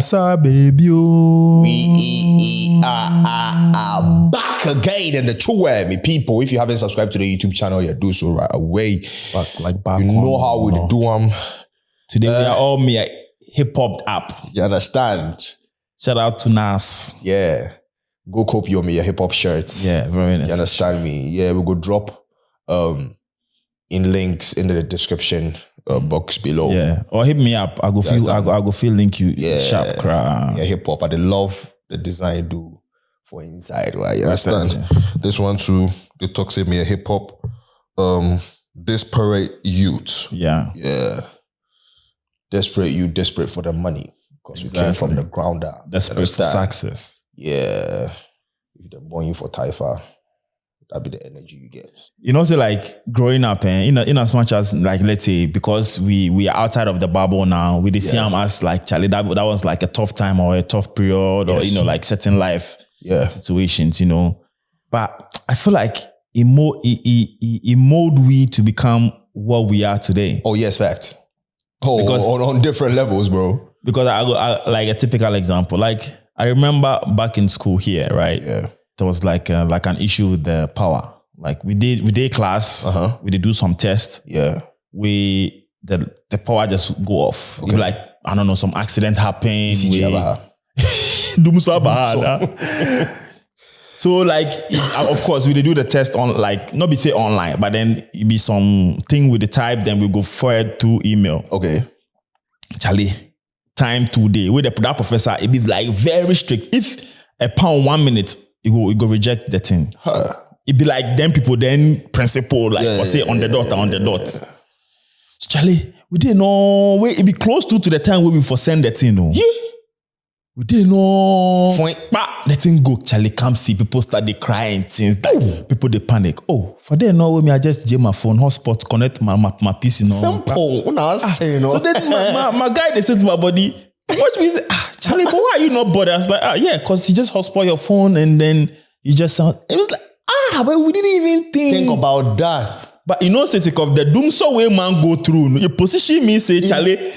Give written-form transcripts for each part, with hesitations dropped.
Kasa baby. We are back again in the true way, me people. If you haven't subscribed to the YouTube channel, you do so right away. Back you know how we do them. Today we are all me a hip hop app. You understand? Shout out to Nas. Yeah. Go copy your hip hop shirts. Yeah, very nice. You understand me? Yeah, we go drop in links in the description box below. Yeah, or hit me up. I go feel link you. Yeah, sharp crowd. Yeah, hip hop. I love the design do for inside. Right, you understand? This one too. They talk say me a hip hop. Desperate youth. Yeah. Desperate youth, desperate for the money because we came from the ground up. Desperate for success. Yeah, if they're born you for Taifa, that'd be the energy you get. You know, say like growing up, in as much as like let's say because we are outside of the bubble now, we see them as like Charlie. That was like a tough time or a tough period, or like certain life situations, But I feel like it mold we to become what we are today. Oh yes, fact. Oh, because on different levels, bro. Because I like a typical example, like. I remember back in school here, right? Yeah. There was like an issue with the power. Like we did class, we did do some tests. Yeah. The power just go off. Okay. Like, I don't know, some accident happened. So like, of course, we did do the test on like, not be say online, but then it be some thing with the type, then we go forward to email. Okay. Charlie. Time today with that professor, it be like very strict. If a pound 1 minute, it go reject the thing. It be like them people, then principal, like or say on the dot. So Charlie, we didn't know it be close to the time where we for send that thing. No. Yeah. We didn't know. The thing go, Charlie, come see people start they crying things. People they panic. Oh, for them know when I just jam my phone, hotspot, connect my PC. Simple. So then my guy they said to my body, watch me say, Charlie, but why are you not bothered? I was like, yeah, because you just hotspot your phone and then you just sound. It was like, but we didn't even think about that. But say of the doom so way man go through. You position me say, Charlie.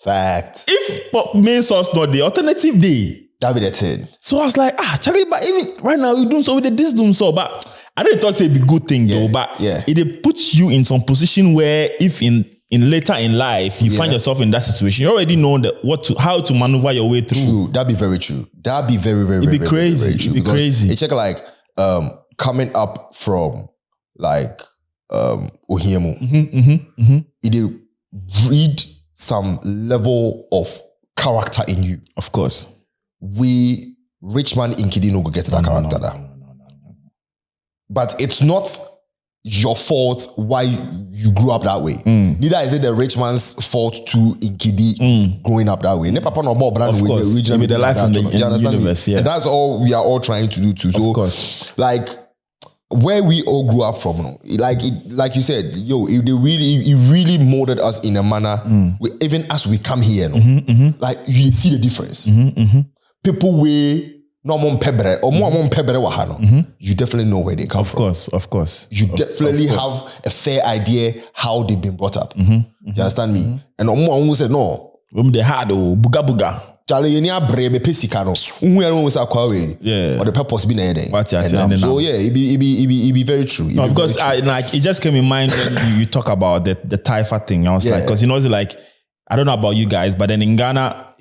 Fact. If main source not the alternative day. That'd be the thing. So I was like, Charlie, but even right now we doing so with this doom so, but I don't talk say it be good thing though, but it puts you in some position where if in later in life you find yourself in that situation, you already know how to maneuver your way through. True. That'd be very true. That'd be very, very, it'd be crazy. Very true. It'd be crazy. It's like coming up from like Ohiemu. It breed some level of character in you. Of course. We rich man in Kidi no go get that character. No. But it's not your fault why you grew up that way. Neither is it the rich man's fault too in Kidi growing up that way. Ne papa no brand of course. Maybe the life in the universe, and that's all we are all trying to do too. So of course. Like where we all grew up from, like you said, it really molded us in a manner. Even as we come here, like you see the difference. People we no mon pebre or more mon pebre wahano. You definitely know where they come from. Of course. You definitely have a fair idea how they've been brought up. You understand me? And Omo said no. They had buga. Charlie, you abre me pesikano. Or the purpose be there. So yeah, it be very true. No, because it just came in mind when you talk about the Taifa thing. I was like, because it's like I don't know about you guys, but then in Ghana,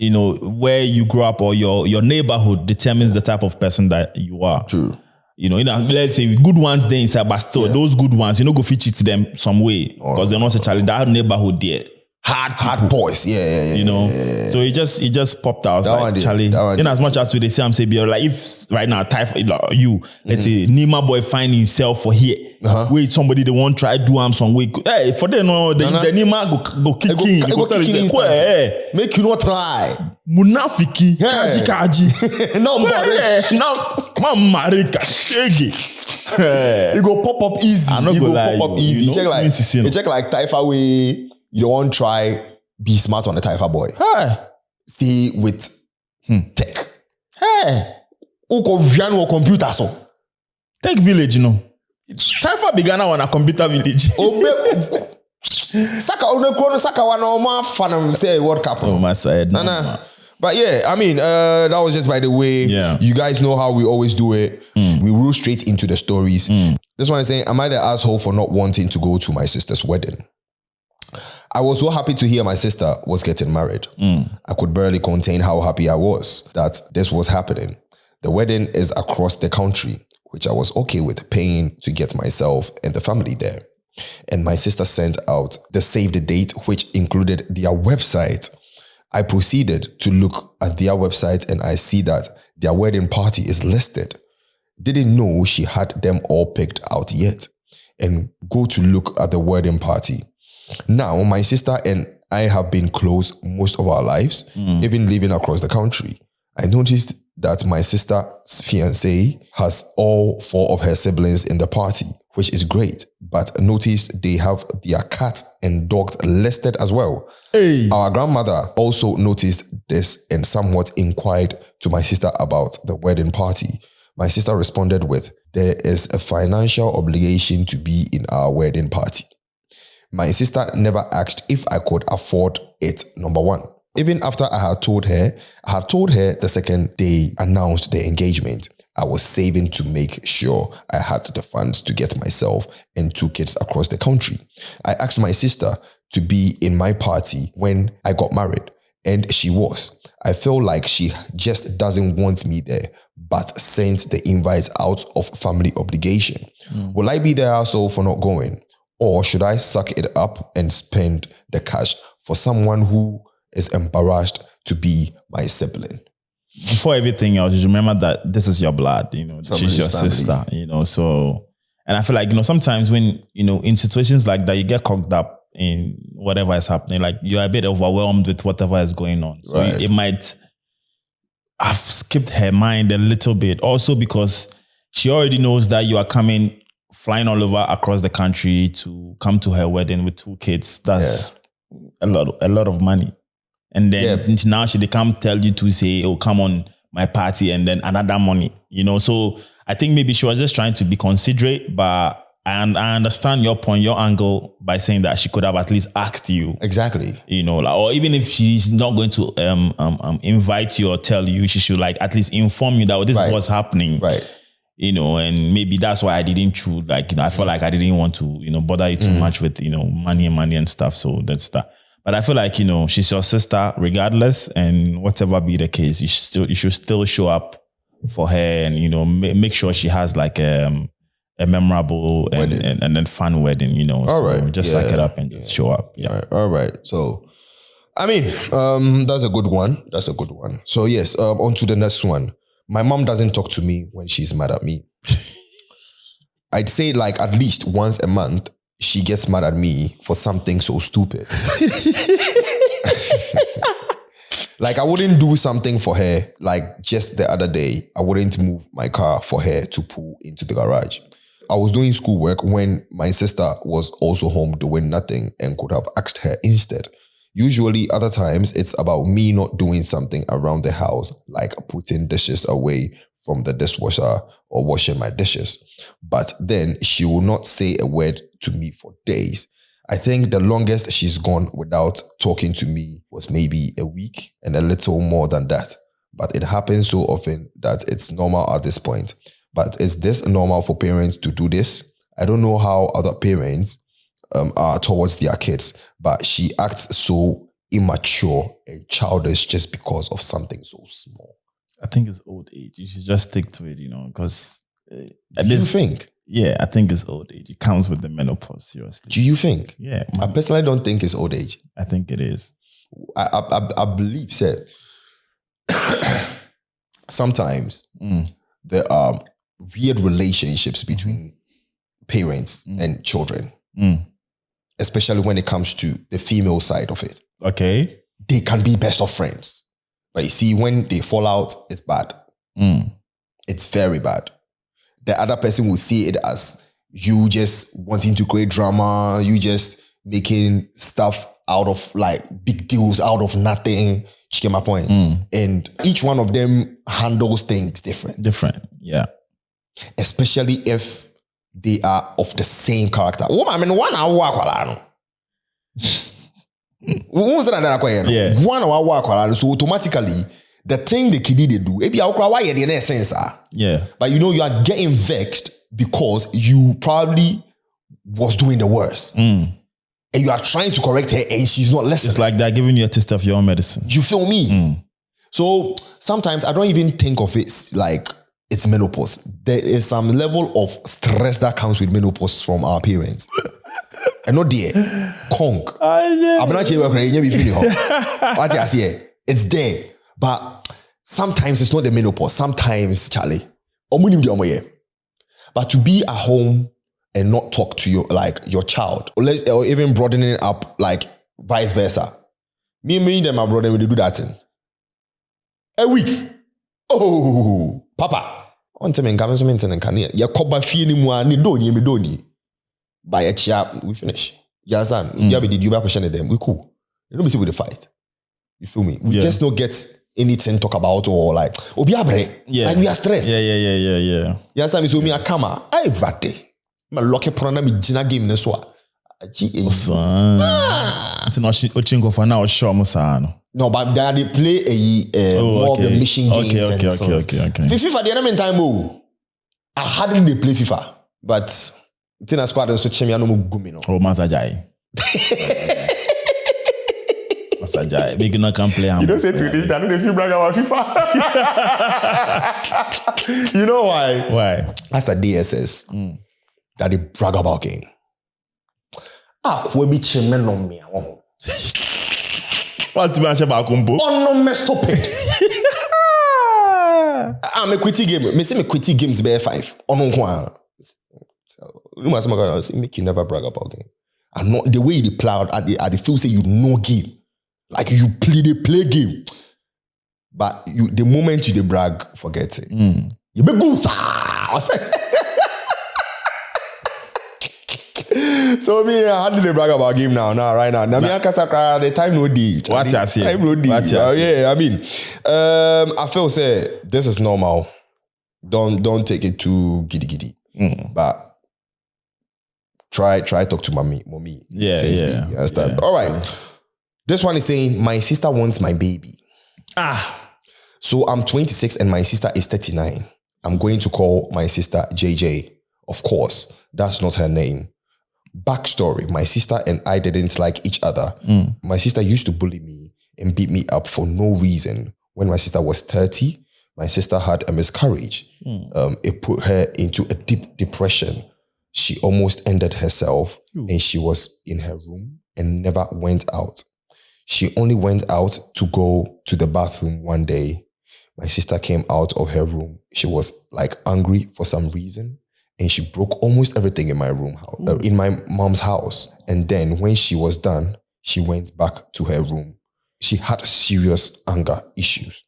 where you grow up or your neighborhood determines the type of person that you are. True. Let's say good ones there inside, but still those good ones, go feature to them some way because they're not say Charlie that neighborhood there. Hard boys, So it just popped out. Like, Charlie, in as much as we say, I'm saying, like if right now, let's say Nima boy find himself for here, where somebody they want try do some way. Hey, for them, the Nima go kick in. Make you not try. Munafiki, kaji. Now, Marika, shaggy. You go pop up easy. You check like Taifa way. You don't want to try be smart on the Taifa boy. Stay with tech. Uko viano or computer so. Tech village, Taifa began on a computer village. Saka one kono saka one o ma fanam say World Cup. Oh my side. Nana. But yeah, I mean, that was just by the way. Yeah. You guys know how we always do it. We roll straight into the stories. This one is saying, am I the asshole for not wanting to go to my sister's wedding? I was so happy to hear my sister was getting married. I could barely contain how happy I was that this was happening. The wedding is across the country, which I was okay with paying to get myself and the family there. And my sister sent out the save the date, which included their website. I proceeded to look at their website and I see that their wedding party is listed. Didn't know she had them all picked out yet. And go to look at the wedding party. Now, my sister and I have been close most of our lives, even living across the country. I noticed that my sister's fiancé has all 4 of her siblings in the party, which is great, but noticed they have their cats and dogs listed as well. Hey. Our grandmother also noticed this and somewhat inquired to my sister about the wedding party. My sister responded with, there is a financial obligation to be in our wedding party. My sister never asked if I could afford it, number one. Even after I had told her the second they announced the engagement, I was saving to make sure I had the funds to get myself and 2 kids across the country. I asked my sister to be in my party when I got married, and she was. I feel like she just doesn't want me there, but sent the invite out of family obligation. Will I be the asshole for not going? Or should I suck it up and spend the cash for someone who is embarrassed to be my sibling? Before everything else, just remember that this is your blood, you know, she's your family. sister, you know, so, and I feel like, you know, sometimes when, you know, in situations like that, you get cocked up in whatever is happening, like you're a bit overwhelmed with whatever is going on. So Right. it might have skipped her mind a little bit, also because she already knows that you are flying all over across the country to come to her wedding with 2 kids. That's a lot of money. And then now they come tell you to say, oh, come on my party, and then another money, you know? So I think maybe she was just trying to be considerate, but I understand your point, your angle, by saying that she could have at least asked you. Exactly. You know, like, or even if she's not going to invite you or tell you, she should like at least inform you that this is what's happening. Right. You know, and maybe that's why I didn't choose, like, you know, I felt like I didn't want to, you know, bother you too much with, you know, money and stuff. So that's that. But I feel like, you know, she's your sister regardless, and whatever be the case, you should still show up for her, and, you know, make sure she has like a memorable and then fun wedding, you know. Just suck it up and just show up. Yeah. All right. So, I mean, that's a good one. So yes, on to the next one. My mom doesn't talk to me when she's mad at me. I'd say like at least once a month, she gets mad at me for something so stupid. Like I wouldn't do something for her. Like just the other day, I wouldn't move my car for her to pull into the garage. I was doing schoolwork when my sister was also home doing nothing and could have asked her instead. Usually other times it's about me not doing something around the house, like putting dishes away from the dishwasher or washing my dishes. But then she will not say a word to me for days. I think the longest she's gone without talking to me was maybe a week and a little more than that. But it happens so often that it's normal at this point. But is this normal for parents to do this? I don't know how other parents are towards their kids, but she acts so immature and childish just because of something so small. I think it's old age. You should just stick to it, you know, because... Do you think? Yeah, I think it's old age. It comes with the menopause, seriously. Do you think? Yeah. I personally don't think it's old age. I think it is. I believe, said, sometimes there are weird relationships between parents and children. Especially when it comes to the female side of it. Okay. They can be best of friends. But you see, when they fall out, it's bad. It's very bad. The other person will see it as you just wanting to create drama, you just making stuff out of like big deals, out of nothing. You get my point? And each one of them handles things different. Yeah. Especially if they are of the same character. I mean, 1 hour. Yeah. 1 hour, so automatically the thing the kid they do, maybe Yeah. but you know you are getting vexed because you probably was doing the worst. And you are trying to correct her and she's not listening. It's like they're giving you a taste of your own medicine. You feel me? So sometimes I don't even think of it like it's menopause. There is some level of stress that comes with menopause from our parents. And not there. Conk. I'm not sure what I say. It's there. But sometimes it's not the menopause. Sometimes, Charlie. But to be at home and not talk to your child, or even broadening it up like vice versa. Me and my brother, we do that thing. A week. Oh, Papa. On time and coming something and can ya koba fie ni mu ani do ni me do ni. By a chia, we finish. Yazan, you did you back question them? We cool. You don't be see with the fight. You feel me? We just not get anything to talk about or like obiabre. Yeah. Like we are stressed. Yeah. Yazan me so me a kama. I rate. My lucky prana me jina game neswa. It's not Ochingo for now, sure Musano. No, but they play more of the mission games and songs. Okay. FIFA, the enemy time, I hardly they play FIFA, but Tina squad and so chemi no gumino. Oh, Masajai. Masajai, we cannot come play. You don't say to this, I know they feel brag about FIFA. You know why? Why? That's a DSS that they brag about game. We'll be chimney on me. What to be about Kumpo? Oh no, me stop it. I'm a quitty game. Me say me quitty games bear 5. Oh no, you must make you never brag about game. And not the way they play out at the feel say you know game. Like you play game. But you the moment you they brag, forget it. You be good, So me, I hardly brag about game now, right now. Now me the time no D. What I see? Time no D. Yeah, I mean, I feel say this is normal. Don't take it too giddy. But try talk to mommy. Yeah. You understand? Yeah. All right. This one is saying my sister wants my baby. So I'm 26 and my sister is 39. I'm going to call my sister JJ. Of course, that's not her name. Backstory, my sister and I didn't like each other. My sister used to bully me and beat me up for no reason. When my sister was 30, my sister had a miscarriage. It put her into a deep depression. She almost ended herself and she was in her room and never went out. She only went out to go to the bathroom one day. My sister came out of her room. She was like angry for some reason. And she broke almost everything in my room, in my mom's house. And then when she was done, she went back to her room. She had serious anger issues.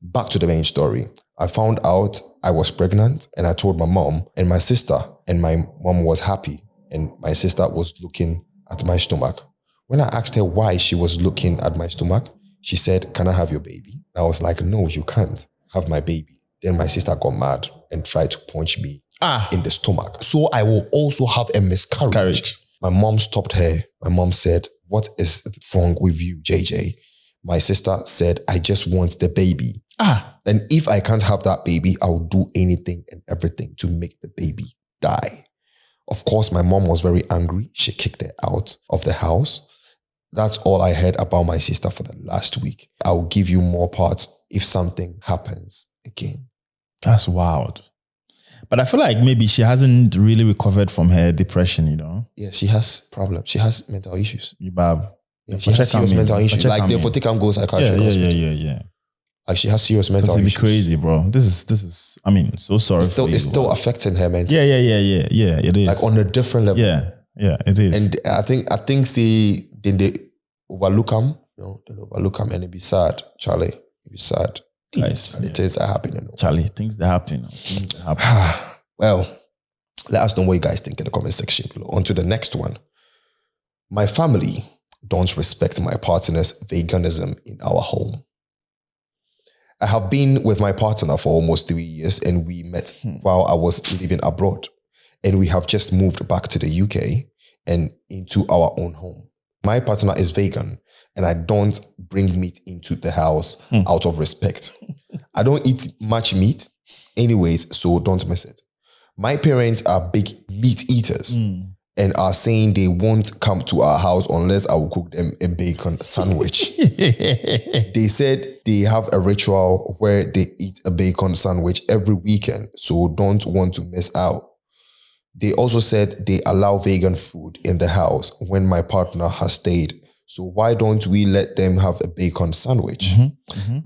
Back to the main story. I found out I was pregnant and I told my mom and my sister, and my mom was happy. And my sister was looking at my stomach. When I asked her why she was looking at my stomach, she said, "Can I have your baby?" I was like, "No, you can't have my baby." Then my sister got mad and tried to punch me in the stomach. So I will also have a miscarriage. My mom stopped her. My mom said, "What is wrong with you, JJ?" My sister said, "I just want the baby. And if I can't have that baby, I'll do anything and everything to make the baby die." Of course, my mom was very angry. She kicked her out of the house. That's all I heard about my sister for the last week. I'll give you more parts if something happens again. That's wild. But I feel like maybe she hasn't really recovered from her depression, you know? Yeah, she has problems. She has mental issues. Yeah, she has serious mental issues. Like, therefore, take and go psychiatric hospital. Yeah. Like, she has serious mental issues. It's crazy, bro. This is, I mean, so sorry it's still affecting her mentally. Yeah, it is. Like, on a different level. Yeah, it is. And I think say, then they overlook them, they overlook them and it be sad, Charlie. It be sad. Nice. And the things that happen. Charlie, things that happen. Well, let us know what you guys think in the comment section below. On to the next one. My family don't respect my partner's veganism in our home. I have been with my partner for almost 3 years and we met while I was living abroad. And we have just moved back to the UK and into our own home. My partner is vegan and I don't bring meat into the house out of respect. I don't eat much meat anyways, so don't miss it. My parents are big meat eaters and are saying they won't come to our house unless I will cook them a bacon sandwich. They said they have a ritual where they eat a bacon sandwich every weekend, so don't want to miss out. They also said they allow vegan food in the house when my partner has stayed. So why don't we let them have a bacon sandwich?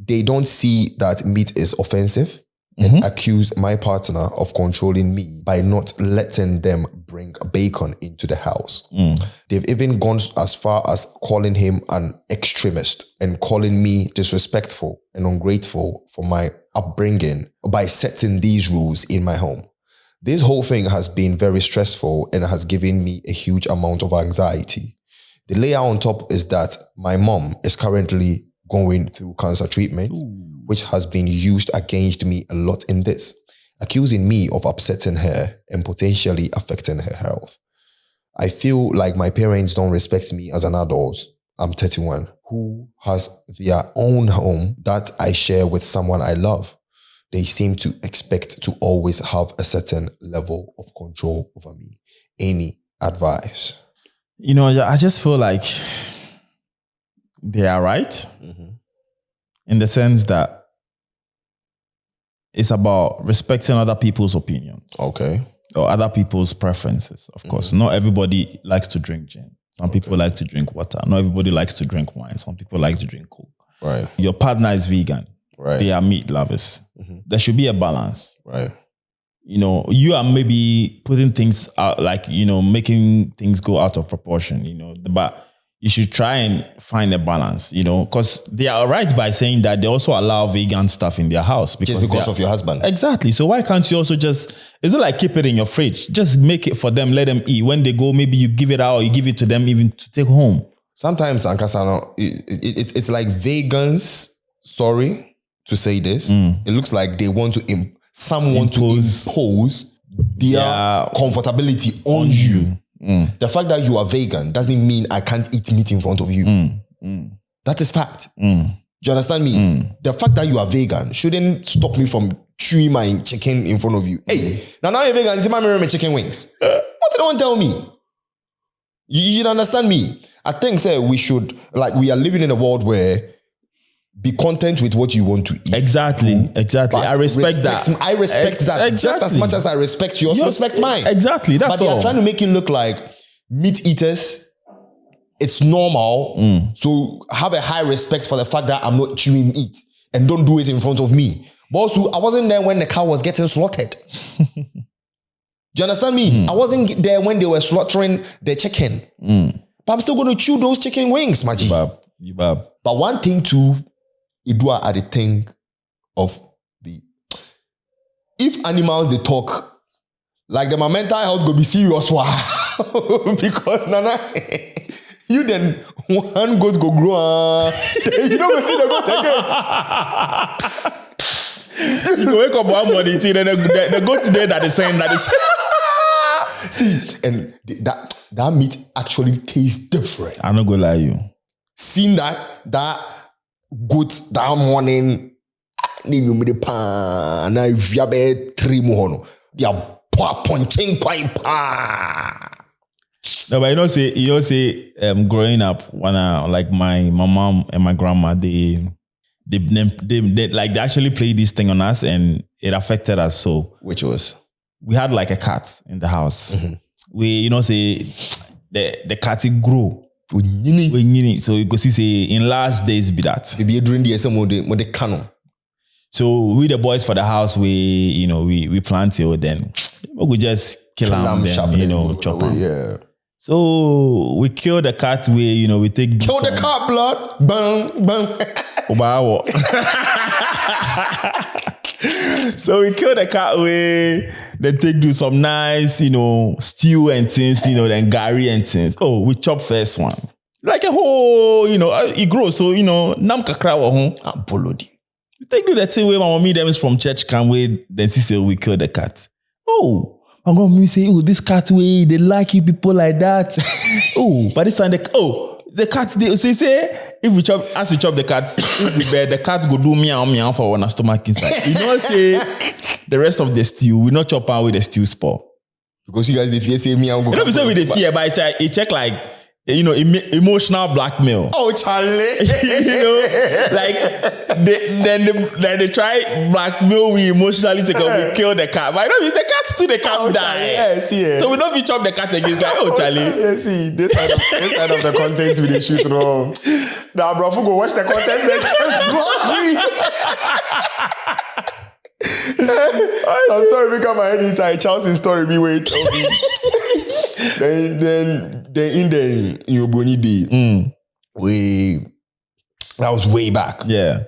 They don't see that meat is offensive and accuse my partner of controlling me by not letting them bring bacon into the house. They've even gone as far as calling him an extremist and calling me disrespectful and ungrateful for my upbringing by setting these rules in my home. This whole thing has been very stressful and has given me a huge amount of anxiety. The layer on top is that my mom is currently going through cancer treatment, which has been used against me a lot in this, accusing me of upsetting her and potentially affecting her health. I feel like my parents don't respect me as an adult. I'm 31, who has their own home that I share with someone I love. They seem to expect to always have a certain level of control over me. Any advice? You know, I just feel like they are right in the sense that it's about respecting other people's opinions. Okay. Or other people's preferences, of course. Not everybody likes to drink gin. Some people like to drink water. Not everybody likes to drink wine. Some people like to drink Coke. Right. Your partner is vegan. Right. They are meat lovers. There should be a balance. Right. You know, you are maybe putting things out, like, you know, making things go out of proportion, you know, but you should try and find a balance, you know, because they are right by saying that they also allow vegan stuff in their house. Just because of your husband. Exactly. So why can't you also just, is it like keep it in your fridge? Just make it for them, let them eat. When they go, maybe you give it out or you give it to them even to take home. Sometimes, Ankasano, it's like vegans, sorry to say this, it looks like they want to impose their comfortability on you. The fact that you are vegan doesn't mean I can't eat meat in front of you. That is fact. Do you understand me? The fact that you are vegan shouldn't stop me from chewing my chicken in front of you. Hey, now you're vegan, see my chicken wings. What do you tell me? You understand me? I think we should, like, we are living in a world where be content with what you want to eat. Exactly. I respect that. I respect that just as much as I respect yours. Respect mine. Exactly. That's but they are trying to make it look like meat eaters, it's normal. So have a high respect for the fact that I'm not chewing meat and don't do it in front of me. But also, I wasn't there when the cow was getting slaughtered. Do you understand me? I wasn't there when they were slaughtering the chicken. But I'm still going to chew those chicken wings, Maji. But one thing too, Idua are the thing of the, if animals they talk, like the mental health go be serious, because Nana, you then one goat go grow, you don't see the goat again. You go wake up one morning, and the goat there that is saying that is. See, and that meat actually tastes different. I'm not gonna lie you. Seeing that goat that morning, you made the pan, and I have 3 more. They are punching pipe. No, but you say, growing up when like my mom and my grandma, they actually played this thing on us, and it affected us. So which was, we had like a cat in the house. We say the cat it grew. So you go see say in last days be that. Maybe during the SM canon. So we the boys for the house, we plant it, then we just kill them, chop them. Yeah. So we kill the cat. We take kill the cat blood. Bang bang. So we kill the cat. Then do some nice, stew and things, then gari and things. Oh, we chop first one. Like a whole, it grows. So, nam kakra wa hon. Apologise. We do that thing where my mommy them is from church can we then see say we kill the cat. Oh, my mom say, this cat way, they like you people like that. Oh, but this time the cats, they say, if we chop, as we chop the cats, if we bear, the cats go do meow meow for our stomach inside. You know, say the rest of the stew, we not chop out with the stew spore. Because you guys, if you say meow, go. You know, we say with the fear, but it check like, you know, emotional blackmail. Oh, Charlie. You know, like they try blackmail, we emotionally say, we kill the cat. But I know the cat still the cat die. Yes, yeah. So we know if you chop the cat against like, oh Charlie. Yeah, see, this side of the content we dey shoot wrong. Now, bro, go watch the content and just block me. Some story become my head inside. Chelsea's story be where it told me. then in the Brony day, that was way back. Yeah.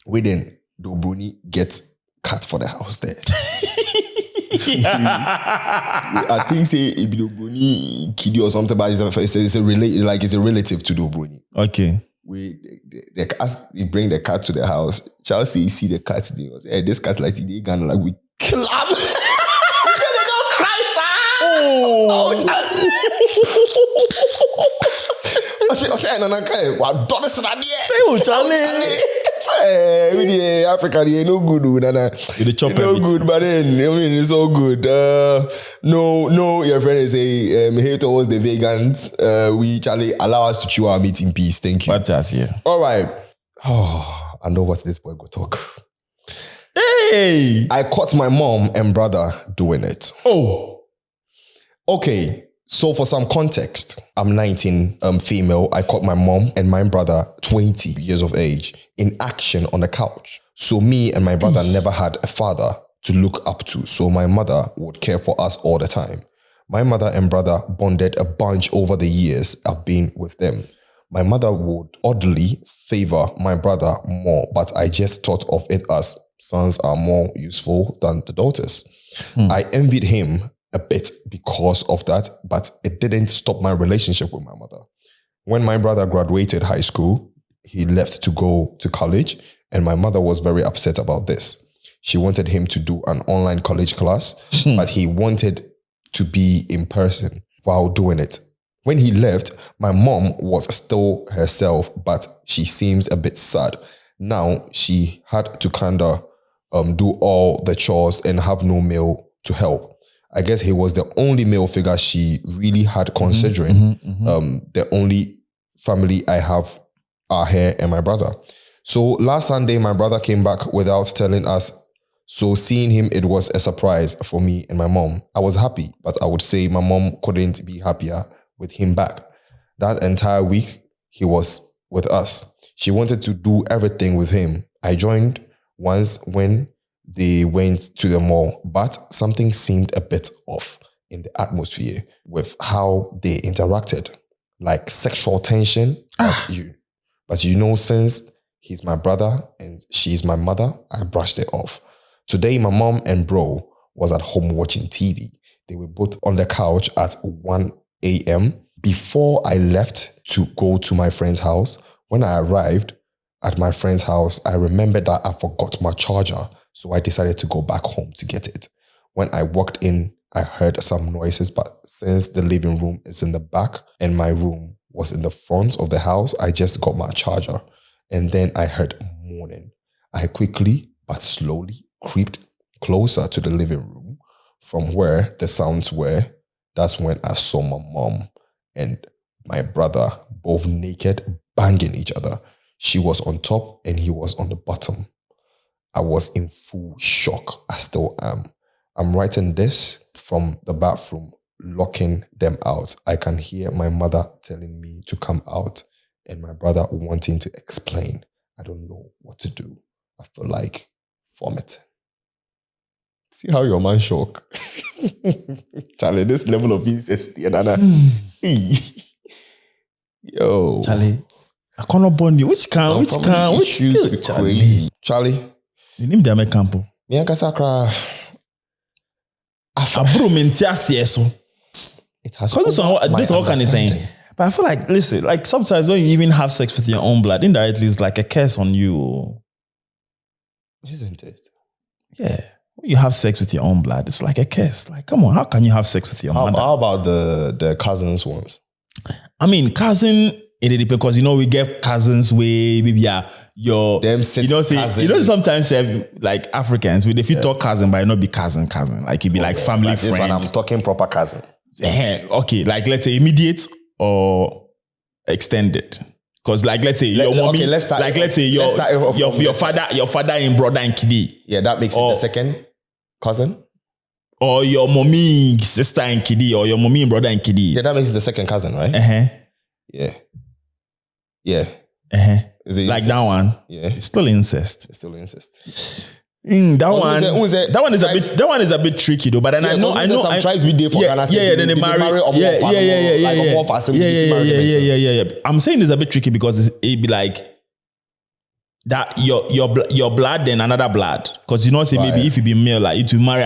We then do Brony get cut for the house there. I think say it be Brony kid or something, but it's a relative to do Brony. Okay. The cat, he bring the cat to the house. Chelsea see the cat today. Hey, this cat like today gonna like we kill him. They don't cry, sir. Oh, I say, no, what done this Charlie. We the Africa, they no good, no good, but then I mean it's all good. No, your friend is say here towards the vegans. We Charlie allow us to chew our meat in peace. Thank you. Fantastic. All right. Oh, I know what this boy go talk. Hey, I caught my mom and brother doing it. Oh, okay. So for some context, I'm 19, female. I caught my mom and my brother, 20 years of age, in action on the couch. So me and my brother never had a father to look up to. So my mother would care for us all the time. My mother and brother bonded a bunch over the years I've been with them. My mother would oddly favor my brother more, but I just thought of it as sons are more useful than the daughters. I envied him a bit because of that, but it didn't stop my relationship with my mother. When my brother graduated high school, he left to go to college, and my mother was very upset about this. She wanted him to do an online college class, but he wanted to be in person while doing it. When he left, my mom was still herself, but she seems a bit sad. Now she had to kind of do all the chores and have no male to help. I guess he was the only male figure she really had, considering the only family I have are her and my brother. So last Sunday, my brother came back without telling us. So seeing him, it was a surprise for me and my mom. I was happy, but I would say my mom couldn't be happier with him back. That entire week, he was with us. She wanted to do everything with him. I joined once when they went to the mall, but something seemed a bit off in the atmosphere with how they interacted, like sexual tension. But you know, since he's my brother and she's my mother, I brushed it off. Today, my mom and bro was at home watching TV. They were both on the couch at 1 a.m. Before I left to go to my friend's house, when I arrived at my friend's house, I remembered that I forgot my charger. So I decided to go back home to get it. When I walked in, I heard some noises, but since the living room is in the back and my room was in the front of the house, I just got my charger. And then I heard moaning. I quickly but slowly creeped closer to the living room from where the sounds were. That's when I saw my mom and my brother both naked, banging each other. She was on top and he was on the bottom. I was in full shock. I still am. I'm writing this from the bathroom, locking them out. I can hear my mother telling me to come out and my brother wanting to explain. I don't know what to do. I feel like vomiting. See how your man shock? Charlie, this level of incest. Yo. Charlie, I cannot bond you. Which issues Charlie? Charlie. You name Jame Campo. Mianka Sakra. Abro mentiasi eso. It has. Because this all kind of saying. But I feel like, listen, like sometimes when you even have sex with your own blood, indirectly it's like a curse on you. Isn't it? Yeah. When you have sex with your own blood, it's like a curse. Like, come on, how can you have sex with your mother? How about the cousins ones? I mean, cousin, It depends because we get cousins where maybe your Them cousin. sometimes like Africans if you talk cousin but it not be cousin like it be like family like friend. This one I'm talking proper cousin. Okay, like let's say immediate or extended. Because like let's say your mommy, let's start, like let's say your father and brother and kiddy. Yeah, that makes it the second cousin. Or your mommy, sister and kiddy, or your mommy and brother and kiddy. Yeah, that makes it the second cousin, right? Yeah. Is it like incest? that one? Yeah. It's still incest. That one is a bit tricky though. But then I know some tribes we did for Ghana. Then they marry. Yeah. I'm saying it's a bit tricky because it be like that your blood then another blood. Because say maybe if you be male, like you to marry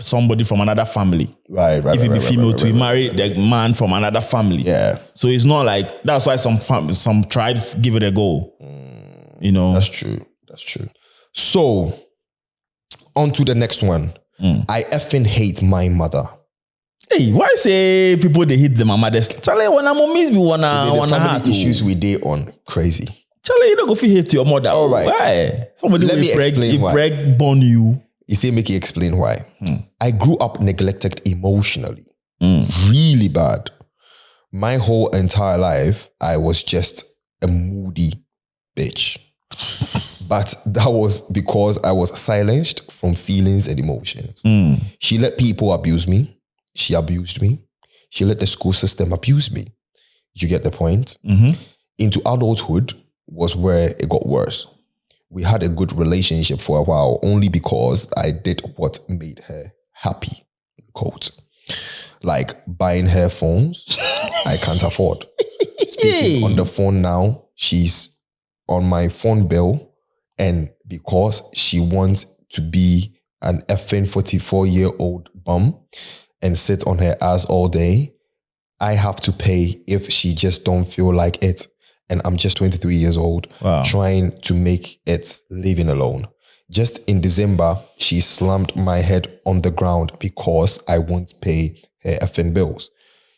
somebody from another family. Right. If you be female, to marry the man from another family. Yeah. So it's not like that's why some tribes give it a go. That's true. So on to the next one. I effing hate my mother. Hey, why say people they hate the mama? Charlie, when I'm miss me wanna family issues we day on crazy. Charlie, you don't go feel hate your mother. All right. Why? Somebody Let me explain why. Breg born you. You say make you explain why. I grew up neglected emotionally. Really bad. My whole entire life, I was just a moody bitch. But that was because I was silenced from feelings and emotions. She let people abuse me. She abused me. She let the school system abuse me. You get the point? Into adulthood was where it got worse. We had a good relationship for a while only because I did what made her happy. Quote. Like buying her phones, I can't afford. Speaking on the phone now, she's on my phone bill, and because she wants to be an effing 44-year-old bum and sit on her ass all day, I have to pay if she just don't feel like it. And I'm just 23 years old, trying to make it living alone. Just in December, she slammed my head on the ground because I won't pay her effing bills.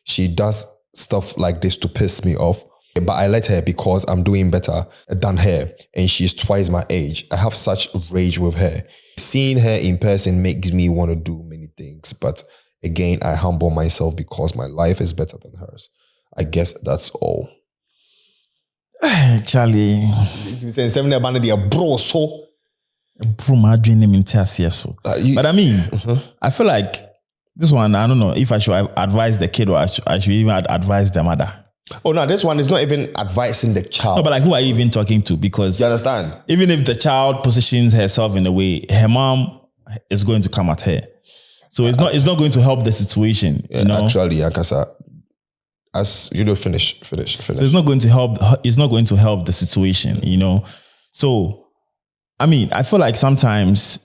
She does stuff like this to piss me off, but I let her because I'm doing better than her and she's twice my age. I have such rage with her. Seeing her in person makes me want to do many things, but again, I humble myself because my life is better than hers. I guess that's all. Charlie. But I mean, I feel like this one, I don't know if I should advise the kid or I should even advise the mother. Oh no, this one is not even advising the child. No, but like who are you even talking to? Because you understand? Even if the child positions herself in a way, her mom is going to come at her. So it's not going to help the situation. Yeah, actually, Akasa. As you know, finish. So it's not going to help. It's not going to help the situation, So, I mean, I feel like sometimes,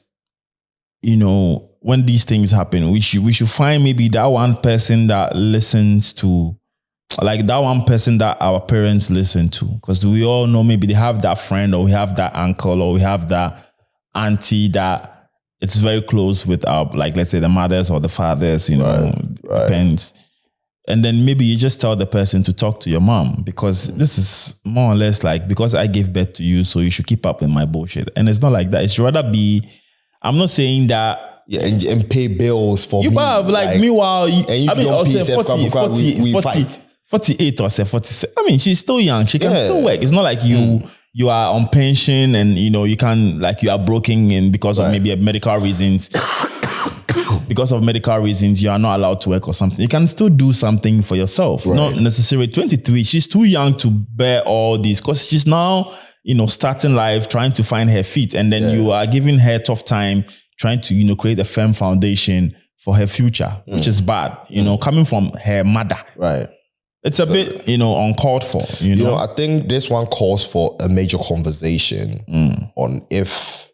when these things happen, we should find maybe that one person that listens to, like that one person that our parents listen to, because we all know maybe they have that friend or we have that uncle or we have that auntie that it's very close with our, like let's say the mothers or the fathers, depends. And then maybe you just tell the person to talk to your mom because this is more or less like, because I gave birth to you, so you should keep up with my bullshit. And it's not like that. It's rather be, I'm not saying that. Yeah, and pay bills for me. Like meanwhile, I'll say 48 or say 47. I mean, she's still young. She can still work. It's not like you are on pension and, you can, like you are broken in because of maybe medical reasons. Because of medical reasons, you are not allowed to work or something. You can still do something for yourself. Right. Not necessarily 23. She's too young to bear all this because she's now, starting life, trying to find her feet. And then you are giving her a tough time trying to, create a firm foundation for her future, which is bad, coming from her mother. Right. It's a bit, uncalled for. I think this one calls for a major conversation on if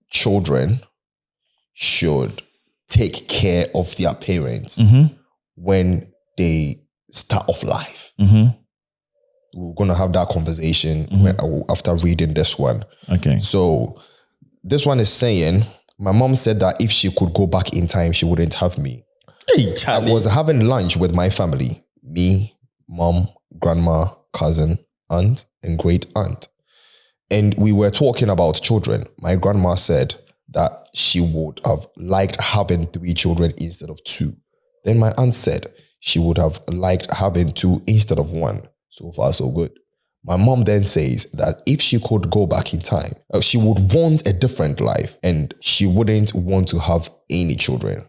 children should take care of their parents when they start off life. We're going to have that conversation after reading this one. Okay. So this one is saying, my mom said that if she could go back in time, she wouldn't have me. Hey, Charlie. I was having lunch with my family, me, mom, grandma, cousin, aunt, and great aunt. And we were talking about children. My grandma said that she would have liked having 3 children instead of 2. Then my aunt said she would have liked having 2 instead of 1. So far, so good. My mom then says that if she could go back in time, she would want a different life and she wouldn't want to have any children.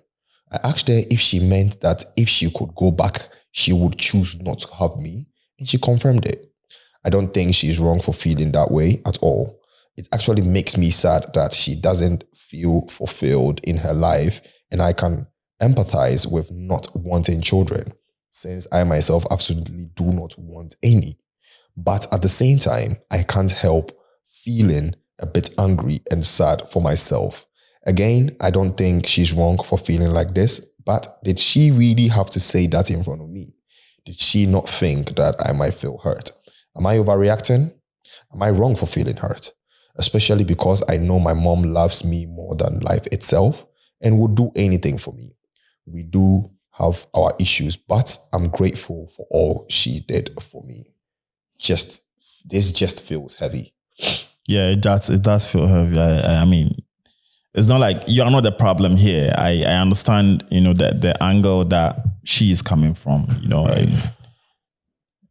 I asked her if she meant that if she could go back, she would choose not to have me, and she confirmed it. I don't think she's wrong for feeling that way at all. It actually makes me sad that she doesn't feel fulfilled in her life, and I can empathize with not wanting children, since I myself absolutely do not want any. But at the same time, I can't help feeling a bit angry and sad for myself. Again, I don't think she's wrong for feeling like this, but did she really have to say that in front of me? Did she not think that I might feel hurt? Am I overreacting? Am I wrong for feeling hurt? Especially because I know my mom loves me more than life itself and would do anything for me. We do have our issues, but I'm grateful for all she did for me. This just feels heavy. Yeah, it does feel heavy. I mean, it's not like you're not the problem here. I understand, that the angle that she is coming from, right.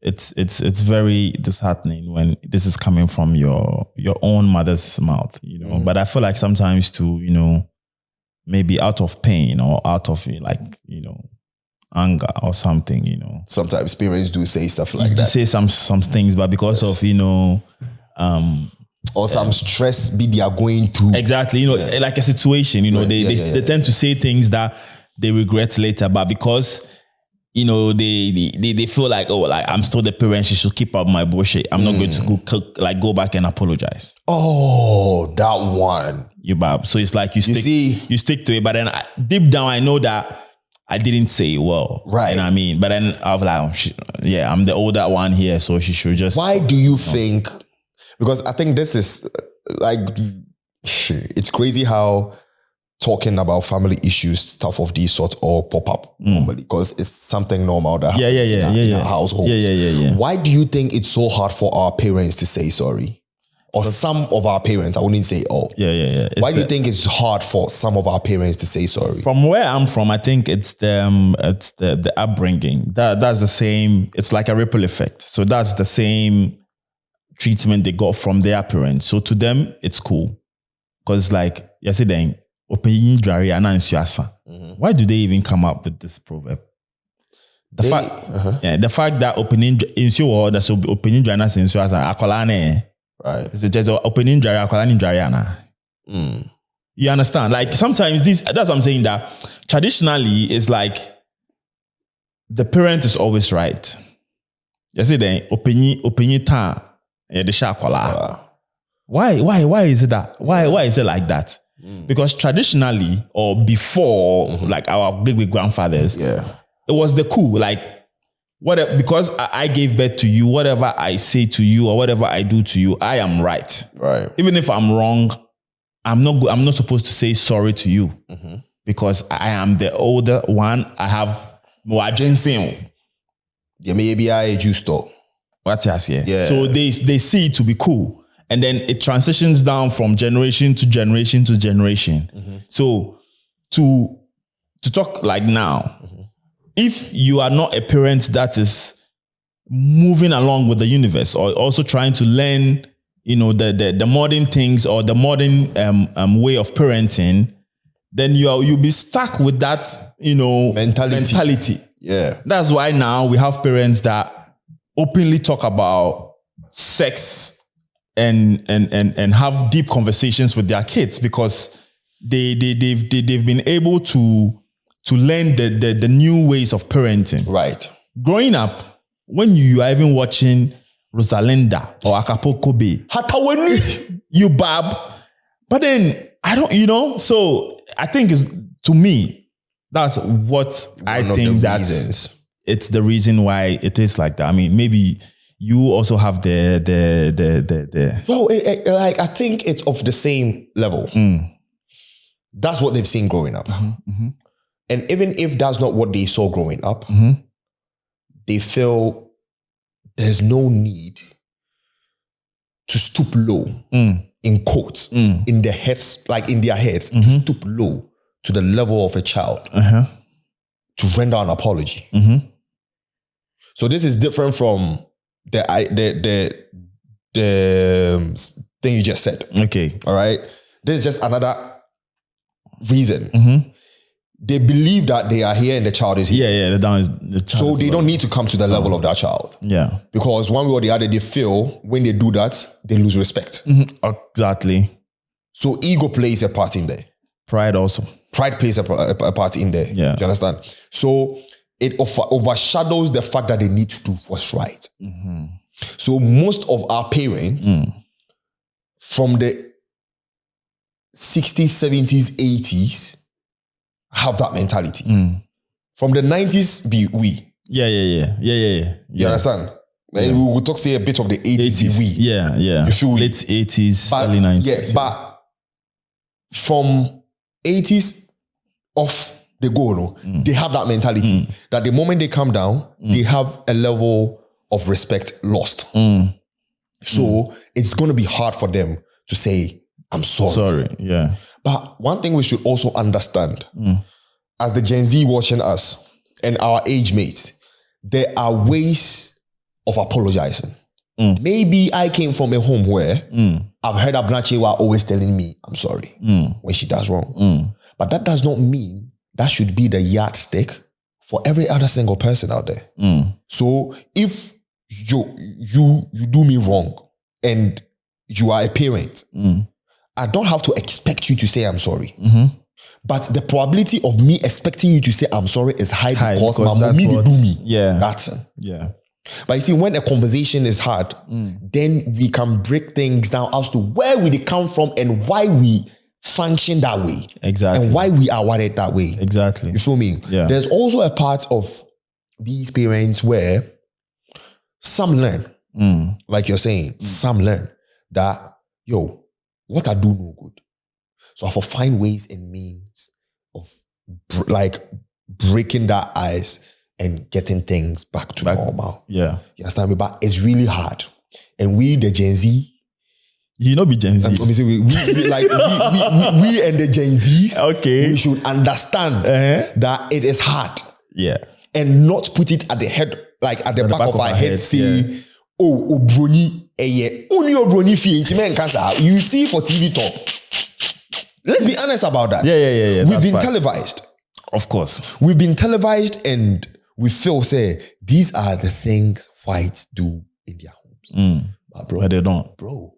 It's very disheartening when this is coming from your own mother's mouth, But I feel like sometimes to, maybe out of pain or out of anger or something, Sometimes parents do say stuff like that. Say some things, but because of, or some stress they are going through. Exactly, like a situation, they tend to say things that they regret later, but because they feel like, I'm still the parent, she should keep up my bullshit. I'm not going to go back and apologize. Oh, that one. So it's like you stick to it, but then deep down I know that I didn't say it well. Right. You know what I mean? But then I was like, I'm the older one here, so she should just... Why do you think... Because I think this is like... It's crazy how talking about family issues, stuff of these sorts all pop up normally, because it's something normal that happens in our households. Yeah. Why do you think it's so hard for our parents to say sorry? Or some of our parents, I wouldn't say all. Yeah. Why do you think it's hard for some of our parents to say sorry? From where I'm from, I think it's the upbringing. That's the same. It's like a ripple effect. So that's the same treatment they got from their parents. So to them, it's cool. Because like, you see then, why do they even come up with this proverb? The fact that opening right. It's opening you understand? Like sometimes that's what I'm saying, that traditionally it's like the parent is always right. You see then opening time Why is it that? Why is it like that? Because traditionally or before, like our big grandfathers, it was the cool, like whatever, because I gave birth to you, whatever I say to you or whatever I do to you, I am right. Right. Even if I'm wrong, I'm not supposed to say sorry to you because I am the older one. I have more agency. Yeah, maybe I just stop. What yes, yeah. So they see it to be cool. And then it transitions down from generation to generation to generation. So to talk like now, if you are not a parent that is moving along with the universe or also trying to learn, the modern things or the modern way of parenting, then you'll be stuck with that, mentality. Yeah. That's why now we have parents that openly talk about sex and have deep conversations with their kids because they've been able to learn the new ways of parenting. Right. Growing up, when you are even watching Rosalinda or Acapulco Bay, you bab, but then I don't, so I think to me, that's what I think that's it's the reason why it is like that. I mean, maybe you also have the. No, like I think it's of the same level. That's what they've seen growing up, and even if that's not what they saw growing up, they feel there's no need to stoop low, in quotes, in their heads, like in their heads, to stoop low to the level of a child to render an apology. So this is different from the thing you just said. Okay. All right. This is just another reason. They believe that they are here and the child is here. Yeah, the child. So they don't need to come to the level of that child. Yeah. Because one way or the other, they feel when they do that, they lose respect. Exactly. So ego plays a part in there. Pride also. Pride plays a part in there. Yeah. Do you understand? So it overshadows the fact that they need to do what's right. So most of our parents from the 60s, 70s, 80s have that mentality. From the 90s, we. Yeah. You understand? And we will talk, say, a bit of the 80s, we. Yeah. You feel late 80s, early 90s. Yeah, but from 80s off the go, they have that mentality that the moment they come down, they have a level of respect lost. So it's going to be hard for them to say, I'm sorry. Yeah. But one thing we should also understand, as the Gen Z watching us and our age mates, there are ways of apologizing. Maybe I came from a home where I've heard Abnachewa always telling me, I'm sorry when she does wrong. But that does not mean that should be the yardstick for every other single person out there. So if you do me wrong and you are a parent, I don't have to expect you to say I'm sorry. But the probability of me expecting you to say I'm sorry is high because my mommy do me. Yeah. That's Yeah. But you see, when a conversation is hard, then we can break things down as to where we come from and why we function that way. Exactly. And why we are wired that way. Exactly. You feel me? Yeah. There's also a part of these parents where some learn, like you're saying, some learn that, what I do no good. So I have to find ways and means of breaking that ice and getting things back to normal. Yeah. You understand me? But it's really hard. And we, the Gen Z, you know, be Gen Z. we and the Gen Zs, okay, we should understand that it is hard. Yeah. And not put it at the head, like at the back of our head, say, Obroni, only Obroni fee, you see for TV talk. Let's be honest about that. Yeah. We've been televised. Of course. We've been televised and we feel, these are the things whites do in their homes. But they don't. Bro.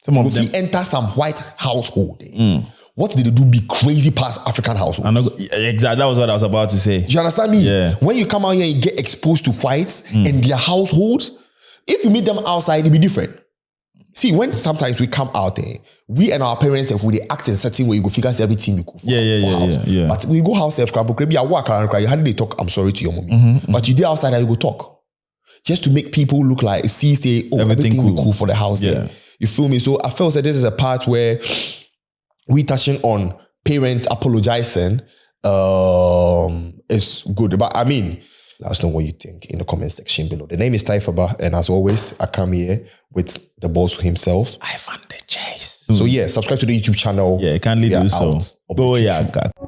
Some of if them you enter some white household, what did they do be crazy past African households? Exactly. That was what I was about to say. Do you understand me? Yeah. When you come out here and get exposed to whites and their households, if you meet them outside, it'll be different. See, when sometimes we come out there, we and our parents, if we act in certain way, you go figure everything we go for house. Yeah. But we go house, maybe I walk around and cry. How did they talk? I'm sorry to your mommy. But you did outside and you go talk. Just to make people look like, everything will be cool for the house there. You feel me? So I feel that this is a part where we touching on parents apologizing is good. But I mean, let us know what you think in the comment section below. The name is Taifaba, and as always, I come here with the boss himself. I found the chase. So yeah, subscribe to the YouTube channel. Yeah, kindly do so. Out of the